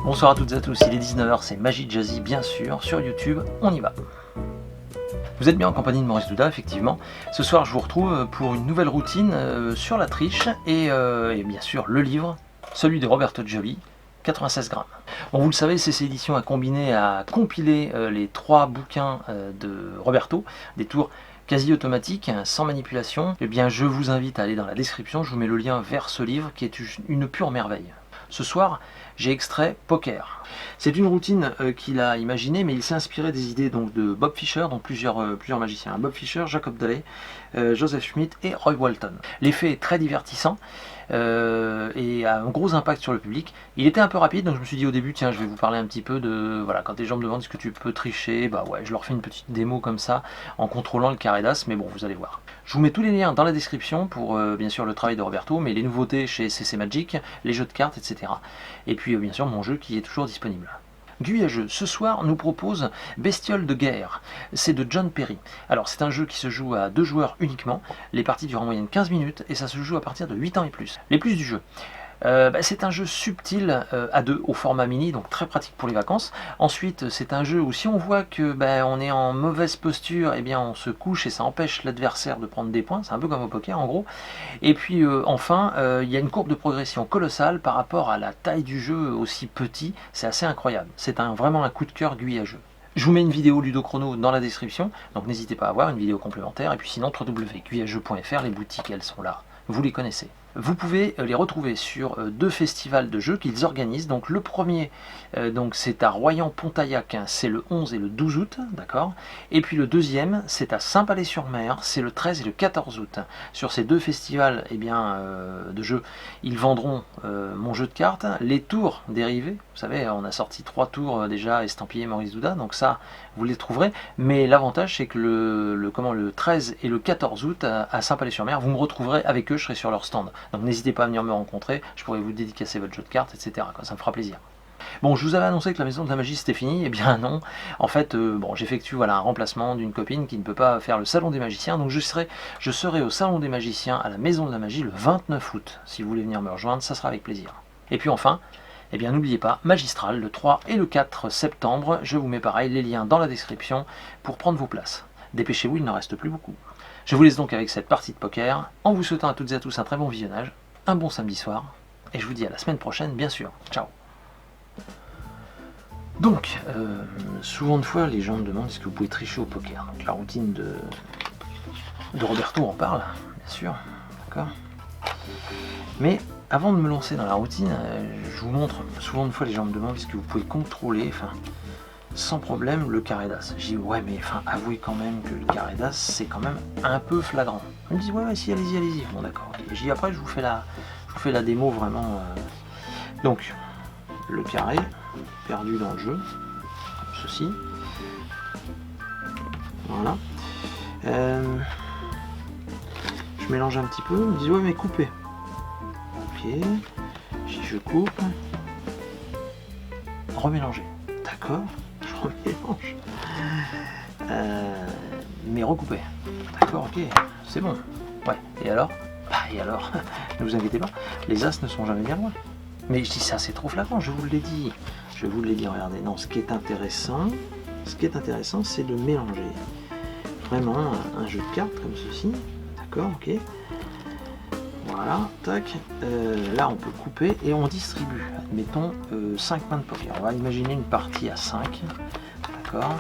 Bonsoir à toutes et à tous, il est 19h, c'est Magie Jazzy bien sûr, sur YouTube, on y va. Vous êtes bien en compagnie de Maurice Douda, effectivement. Ce soir je vous retrouve pour une nouvelle routine sur la triche et bien sûr le livre, celui de Roberto Gioli, 96 grammes. Bon, vous le savez, CC Éditions a compilé les 3 bouquins de Roberto, des tours quasi automatiques, sans manipulation. Eh bien je vous invite à aller dans la description, je vous mets le lien vers ce livre qui est une pure merveille. Ce soir, j'ai extrait Poker. C'est une routine qu'il a imaginée, mais il s'est inspiré des idées donc, de Bob Fischer, donc plusieurs magiciens. Bob Fischer, Jacob Daley, Joseph Schmidt et Roy Walton. L'effet est très divertissant et a un gros impact sur le public. Il était un peu rapide, donc je me suis dit au début, tiens, je vais vous parler un petit peu de... Voilà, quand les gens me demandent est-ce que tu peux tricher, bah ouais, je leur fais une petite démo comme ça, en contrôlant le carré d'as, mais bon, vous allez voir. Je vous mets tous les liens dans la description pour bien sûr le travail de Roberto, mais les nouveautés chez CC Magic, les jeux de cartes, etc. Et puis bien sûr mon jeu qui est toujours disponible. Guy à jeu, ce soir nous propose Bestiole de guerre, c'est de John Perry. Alors c'est un jeu qui se joue à 2 joueurs uniquement, les parties durent en moyenne 15 minutes et ça se joue à partir de 8 ans et plus. Les plus du jeu. C'est un jeu subtil à 2 au format mini, donc très pratique pour les vacances. Ensuite c'est un jeu où si on voit que on est en mauvaise posture, eh bien on se couche et ça empêche l'adversaire de prendre des points, c'est un peu comme au poker en gros. Et puis enfin il y a une courbe de progression colossale par rapport à la taille du jeu aussi petit, c'est assez incroyable. C'est vraiment un coup de cœur Guy à jeu. Je vous mets une vidéo Ludochrono dans la description, donc n'hésitez pas à voir une vidéo complémentaire, et puis sinon www.guyajeu.fr, les boutiques elles sont là, vous les connaissez. Vous pouvez les retrouver sur 2 festivals de jeux qu'ils organisent. Donc le premier, c'est à Royan-Pontaillac, hein, c'est le 11 et le 12 août, d'accord. Et puis le deuxième, c'est à Saint-Palais-sur-Mer, c'est le 13 et le 14 août. Sur ces 2 festivals de jeux, ils vendront mon jeu de cartes, les tours dérivés. Vous savez, on a sorti 3 tours déjà estampillés Maurice Douda, donc ça, vous les trouverez. Mais l'avantage, c'est que le 13 et le 14 août à Saint-Palais-sur-Mer, vous me retrouverez avec eux, je serai sur leur stand. Donc n'hésitez pas à venir me rencontrer, je pourrais vous dédicacer votre jeu de cartes, etc. Ça me fera plaisir. Bon, je vous avais annoncé que la maison de la magie c'était fini, et bien non. En fait, j'effectue un remplacement d'une copine qui ne peut pas faire le salon des magiciens, donc je serai au salon des magiciens à la maison de la magie le 29 août. Si vous voulez venir me rejoindre, ça sera avec plaisir. Et puis enfin, eh bien n'oubliez pas, Magistral le 3 et le 4 septembre, je vous mets pareil les liens dans la description pour prendre vos places. Dépêchez-vous, il n'en reste plus beaucoup. Je vous laisse donc avec cette partie de poker, en vous souhaitant à toutes et à tous un très bon visionnage, un bon samedi soir, et je vous dis à la semaine prochaine, bien sûr. Ciao. Donc, souvent de fois, les gens me demandent est-ce que vous pouvez tricher au poker. Donc, la routine de Roberto en parle, bien sûr, d'accord. Mais avant de me lancer dans la routine, je vous montre, souvent de fois, les gens me demandent est-ce que vous pouvez contrôler, sans problème, le carré d'as. Je dis ouais, mais avouez quand même que le carré d'as c'est quand même un peu flagrant. Ils me disent ouais, si, allez-y. Bon d'accord. Okay. Je dis après je vous fais la démo vraiment. Donc le carré perdu dans le jeu, comme ceci. Voilà. Je mélange un petit peu. Ils me disent ouais, mais coupez. Ok. Si je coupe, remélanger. D'accord. Remélange. Mais recoupé. D'accord, ok, c'est bon. Ouais, et alors ne vous inquiétez pas, les as ne sont jamais bien loin. Mais je dis ça, c'est trop flagrant, je vous l'ai dit. Regardez. Non, ce qui est intéressant, c'est de mélanger. Vraiment un jeu de cartes comme ceci. D'accord, ok. Voilà, tac. Là, on peut couper et on distribue. Admettons 5 mains de poker. On va imaginer une partie à 5. D'accord.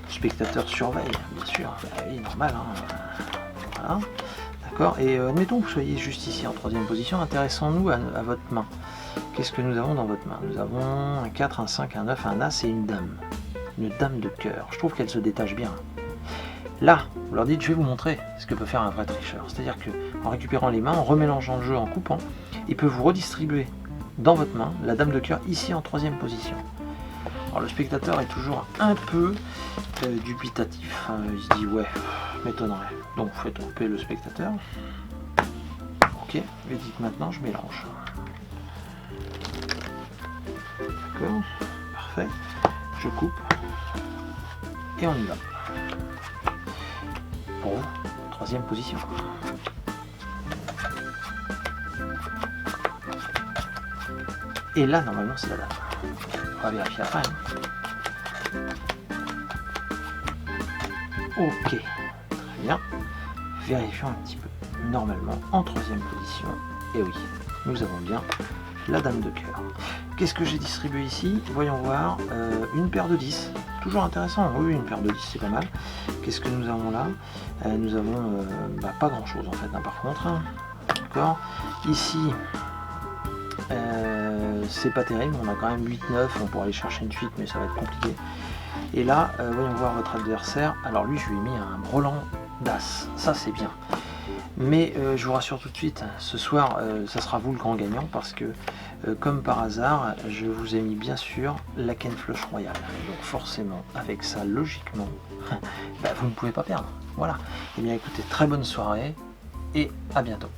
Le spectateur surveille, bien sûr. Oui, normal. Hein. Voilà. D'accord. Et admettons que vous soyez juste ici en 3e position. Intéressons-nous à votre main. Qu'est-ce que nous avons dans votre main? Nous avons un 4, un 5, un 9, un As et une dame. Une dame de cœur. Je trouve qu'elle se détache bien. Là, vous leur dites, je vais vous montrer ce que peut faire un vrai tricheur. C'est-à-dire qu'en récupérant les mains, en remélangeant le jeu, en coupant, il peut vous redistribuer dans votre main la dame de cœur ici en 3e position. Alors le spectateur est toujours un peu dubitatif. Il se dit ouais, m'étonnerait. Donc vous faites couper le spectateur. Ok, et dites maintenant je mélange. D'accord, parfait. Je coupe et on y va. Pour vous, troisième position. Et là, normalement, c'est la dame. On va vérifier après. Ok, très bien. Vérifions un petit peu. Normalement, en troisième position, et oui, nous avons bien la dame de cœur. Qu'est-ce que j'ai distribué ici? Voyons voir. Une paire de 10. Toujours intéressant. Oui, une paire de 10, c'est pas mal. Qu'est-ce que nous avons là? Nous avons pas grand-chose, en fait, hein, par contre. D'accord. Ici, c'est pas terrible. On a quand même 8-9. On pourrait aller chercher une suite, mais ça va être compliqué. Et là, voyons voir votre adversaire. Alors lui, je lui ai mis un brelan d'as. Ça, c'est bien. Mais je vous rassure tout de suite, ce soir, ça sera vous le grand gagnant parce que, comme par hasard, je vous ai mis bien sûr la Ken Flush Royale. Donc forcément, avec ça, logiquement, vous ne pouvez pas perdre. Voilà. Et bien écoutez, très bonne soirée et à bientôt.